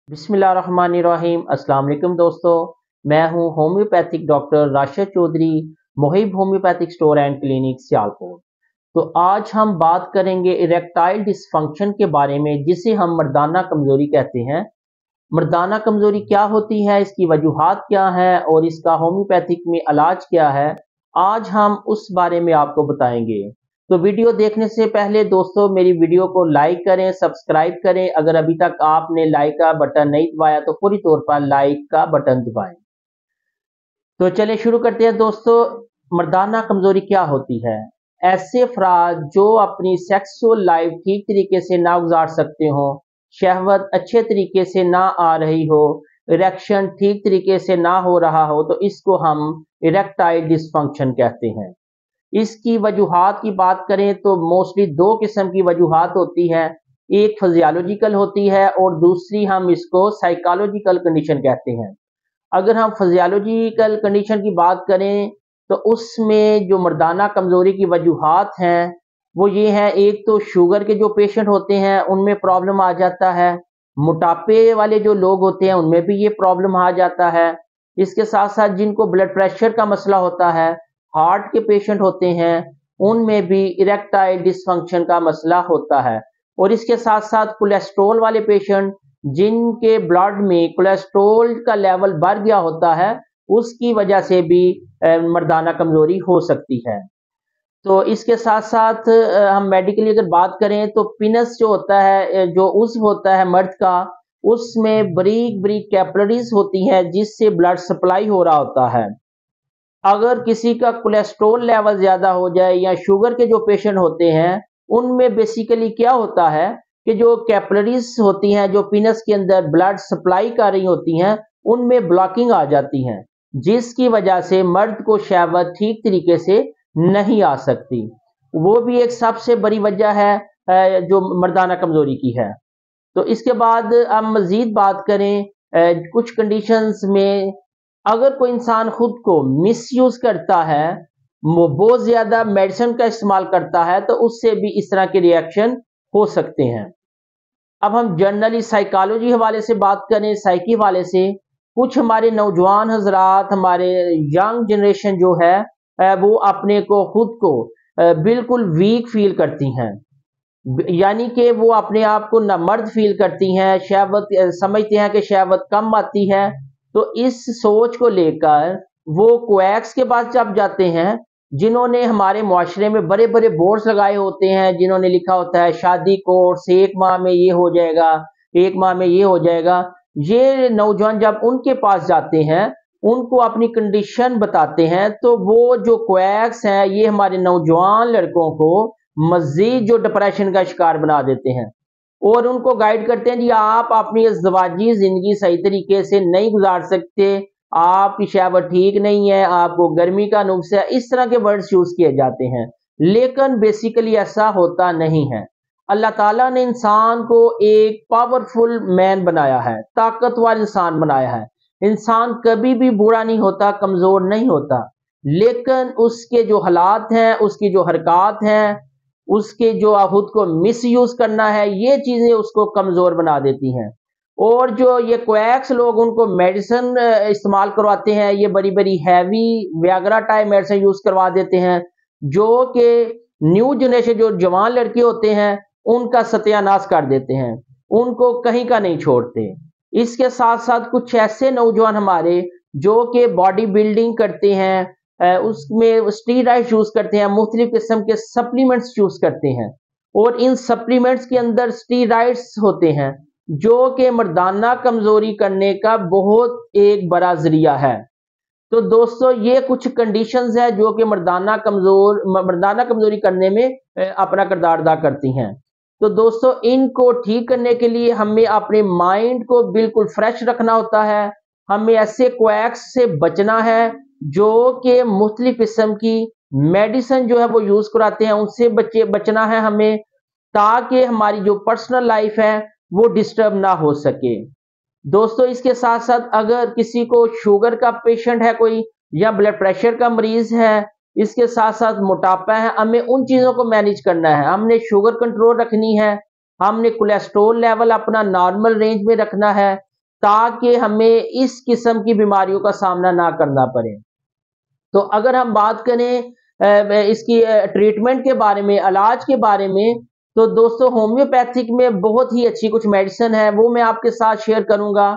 बिस्मिल्लाहिर्रहमानिर्रहीम। अस्सलाम वालेकुम दोस्तों, मैं हूं homeopathic doctor Rashid Chaudhry, Muhib homeopathic store and clinic Sialkot. तो आज हम बात करेंगे इरेक्टाइल डिसफंक्शन के बारे में, जिसे हम मर्दाना कमजोरी कहते हैं। मर्दाना कमजोरी क्या होती है, इसकी वजूहात क्या है और इसका होम्योपैथिक में इलाज क्या है, आज हम उस बारे में आपको बताएंगे। तो वीडियो देखने से पहले दोस्तों मेरी वीडियो को लाइक करें, सब्सक्राइब करें। अगर अभी तक आपने लाइक का बटन नहीं दबाया तो फौरी तौर पर लाइक का बटन दबाएं। तो चलिए शुरू करते हैं दोस्तों। मर्दाना कमजोरी क्या होती है? ऐसे अफराद जो अपनी सेक्सुअल लाइफ ठीक तरीके से ना गुजार सकते हो, शहवत अच्छे तरीके से ना आ रही हो, इरेक्शन ठीक तरीके से ना हो रहा हो, तो इसको हम इरेक्टाइल डिसफंक्शन कहते हैं। इसकी वजूहात की बात करें तो मोस्टली दो किस्म की वजूहात होती है। एक फिजियोलॉजिकल होती है और दूसरी हम इसको साइकोलॉजिकल कंडीशन कहते हैं। अगर हम फिजियोलॉजिकल कंडीशन की बात करें तो उसमें जो मर्दाना कमजोरी की वजूहात हैं वो ये है, एक तो शुगर के जो पेशेंट होते हैं उनमें प्रॉब्लम आ जाता है, मोटापे वाले जो लोग होते हैं उनमें भी ये प्रॉब्लम आ जाता है। इसके साथ साथ जिनको ब्लड प्रेशर का मसला होता है, हार्ट के पेशेंट होते हैं, उनमें भी इरेक्टाइल डिसफंक्शन का मसला होता है। और इसके साथ साथ कोलेस्ट्रॉल वाले पेशेंट, जिनके ब्लड में कोलेस्ट्रॉल का लेवल बढ़ गया होता है, उसकी वजह से भी मर्दाना कमजोरी हो सकती है। तो इसके साथ साथ हम मेडिकली अगर बात करें तो पिनस जो होता है, जो उस्व होता है मर्द का, उसमें बारीक बारीक कैपिलरीज होती हैं जिससे ब्लड सप्लाई हो रहा होता है। अगर किसी का कोलेस्ट्रॉल लेवल ज्यादा हो जाए या शुगर के जो पेशेंट होते हैं, उनमें बेसिकली क्या होता है कि जो कैपिलरीज होती हैं जो पीनस के अंदर ब्लड सप्लाई कर रही होती हैं, उनमें ब्लॉकिंग आ जाती है, जिसकी वजह से मर्द को शहवत ठीक तरीके से नहीं आ सकती। वो भी एक सबसे बड़ी वजह है जो मर्दाना कमजोरी की है। तो इसके बाद हम मजीद बात करें कुछ कंडीशंस में, अगर कोई इंसान खुद को मिसयूज करता है, वो बहुत ज्यादा मेडिसिन का इस्तेमाल करता है, तो उससे भी इस तरह के रिएक्शन हो सकते हैं। अब हम जनरली साइकोलॉजी हवाले से बात करें, साइकी हवाले से, कुछ हमारे नौजवान हजरात, हमारे यंग जनरेशन जो है वो अपने को खुद को बिल्कुल वीक फील करती हैं, यानी कि वो अपने आप को ना मर्द फील करती हैं, शहवत समझते हैं कि शहवत कम आती है। तो इस सोच को लेकर वो कोएक्स के पास जब जाते हैं, जिन्होंने हमारे मुआशरे में बड़े बड़े बोर्ड्स लगाए होते हैं, जिन्होंने लिखा होता है शादी कोर्स, 1 माह में ये हो जाएगा, 1 माह में ये हो जाएगा, ये नौजवान जब उनके पास जाते हैं, उनको अपनी कंडीशन बताते हैं, तो वो जो कोएक्स हैं ये हमारे नौजवान लड़कों को मजीद जो डिप्रेशन का शिकार बना देते हैं और उनको गाइड करते हैं, जी आप अपनी ज़वाजी जिंदगी सही तरीके से नहीं गुजार सकते, आपकी शहवत ठीक नहीं है, आपको गर्मी का नुक्स है, इस तरह के वर्ड्स यूज किए जाते हैं। लेकिन बेसिकली ऐसा होता नहीं है। अल्लाह ताला ने इंसान को एक पावरफुल मैन बनाया है, ताकतवर इंसान बनाया है। इंसान कभी भी बुरा नहीं होता, कमजोर नहीं होता, लेकिन उसके जो हालात हैं, उसकी जो हरकत हैं, उसके जो खुद को मिस यूज करना है, ये चीजें उसको कमजोर बना देती हैं। और जो ये कोएक्स लोग उनको मेडिसिन इस्तेमाल करवाते हैं, ये बड़ी बड़ी हैवी व्याग्रा टाइप मेडिसिन यूज करवा देते हैं, जो कि न्यू जनरेशन जो जवान लड़के होते हैं उनका सत्यानाश कर देते हैं, उनको कहीं का नहीं छोड़ते। इसके साथ साथ कुछ ऐसे नौजवान हमारे जो कि बॉडी बिल्डिंग करते हैं, उसमें स्टीरॉइड यूज करते हैं, मुख्तलिफ किस्म के सप्लीमेंट्स यूज करते हैं, और इन सप्लीमेंट्स के अंदर स्टीरॉइड्स होते हैं जो कि मर्दाना कमजोरी करने का बहुत एक बड़ा जरिया है। तो दोस्तों ये कुछ कंडीशंस है जो कि मर्दाना कमजोरी करने में अपना किरदार अदा करती हैं। तो दोस्तों इनको ठीक करने के लिए हमें अपने माइंड को बिल्कुल फ्रेश रखना होता है, हमें ऐसे कोएक्स से बचना है जो कि मुख्तलिफ किस्म की मेडिसिन जो है वो यूज कराते हैं, उनसे बचना है हमें, ताकि हमारी जो पर्सनल लाइफ है वो डिस्टर्ब ना हो सके। दोस्तों इसके साथ साथ अगर किसी को शुगर का पेशेंट है कोई, या ब्लड प्रेशर का मरीज है, इसके साथ साथ मोटापा है, हमें उन चीजों को मैनेज करना है। हमने शुगर कंट्रोल रखनी है, हमने कोलेस्ट्रॉल लेवल अपना नॉर्मल रेंज में रखना है, تاکہ ہمیں اس قسم کی بیماریوں کا سامنا نہ کرنا پڑے۔ تو اگر ہم بات کریں اس کی ٹریٹمنٹ کے بارے میں، علاج کے بارے میں، تو دوستو ہومیوپیتھک میں بہت ہی اچھی کچھ میڈیسن ہے، وہ میں آپ کے ساتھ شیئر کروں گا۔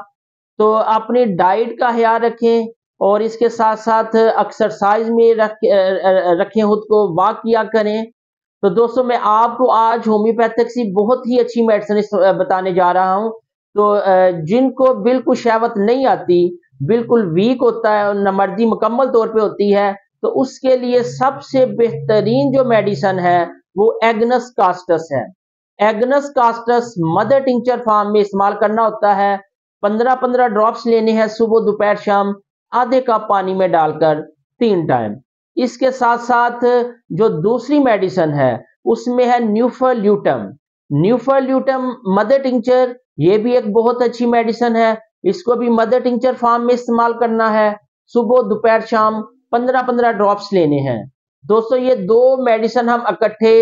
تو اپنی ڈائٹ کا خیال رکھیں اور اس کے ساتھ ساتھ ایکسرسائز میں رکھیں خود کو، واک کیا کریں۔ تو دوستو میں آپ کو آج ہومیوپیتھک سی بہت ہی اچھی میڈیسن بتانے جا رہا ہوں۔ تو جن کو بالکل شہوت نہیں آتی، بالکل ویک ہوتا ہے اور نامردی مکمل طور پہ ہوتی ہے، تو اس کے لیے سب سے بہترین جو میڈیسن ہے وہ ایگنس کاسٹس ہے۔ Agnes casts mother tincture form میں استعمال کرنا ہوتا ہے۔ 15 ڈراپس لینے ہیں صبح دوپہر شام، آدھے کپ پانی میں ڈال کر 3 ٹائم۔ اس کے ساتھ ساتھ جو دوسری میڈیسن ہے اس میں ہے نیوفرلیوٹم۔ نیوفرلیوٹم مدر ٹنکچر، یہ بھی ایک بہت اچھی میڈیسن ہے، اس کو بھی مدر ٹنکچر فارم میں استعمال کرنا ہے۔ صبح دوپہر شام 15 ڈراپس لینے ہیں۔ دوستو یہ دو میڈیسن ہم اکٹھے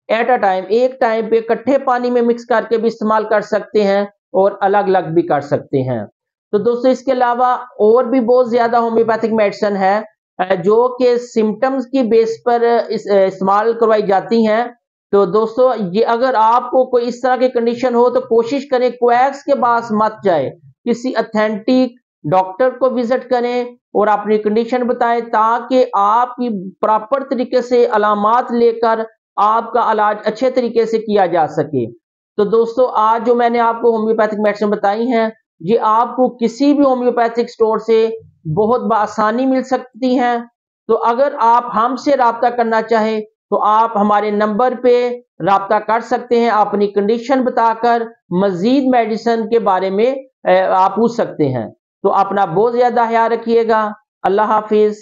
ایٹ اے ٹائم، ایک ٹائم پہ اکٹھے پانی میں مکس کر کے بھی استعمال کر سکتے ہیں اور الگ الگ بھی کر سکتے ہیں۔ تو دوستو اس کے علاوہ اور بھی بہت زیادہ ہومیوپیتھک میڈیسن ہے جو کہ سمٹمز کی بیس پر استعمال کروائی جاتی ہیں۔ تو دوستو یہ اگر آپ کو کوئی اس طرح کی کنڈیشن ہو تو کوشش کریں کویکس کے پاس مت جائے، کسی اتھینٹک ڈاکٹر کو وزٹ کریں اور اپنی کنڈیشن بتائیں تاکہ آپ کی پراپر طریقے سے علامات لے کر آپ کا علاج اچھے طریقے سے کیا جا سکے۔ تو دوستو آج جو میں نے آپ کو ہومیوپیتھک میڈیسن بتائی ہیں، یہ آپ کو کسی بھی ہومیوپیتھک سٹور سے بہت بآسانی مل سکتی ہیں۔ تو اگر آپ ہم سے رابطہ کرنا چاہیں تو آپ ہمارے نمبر پہ رابطہ کر سکتے ہیں، اپنی کنڈیشن بتا کر مزید میڈیسن کے بارے میں آپ پوچھ سکتے ہیں۔ تو اپنا بہت زیادہ خیال رکھیے گا۔ اللہ حافظ۔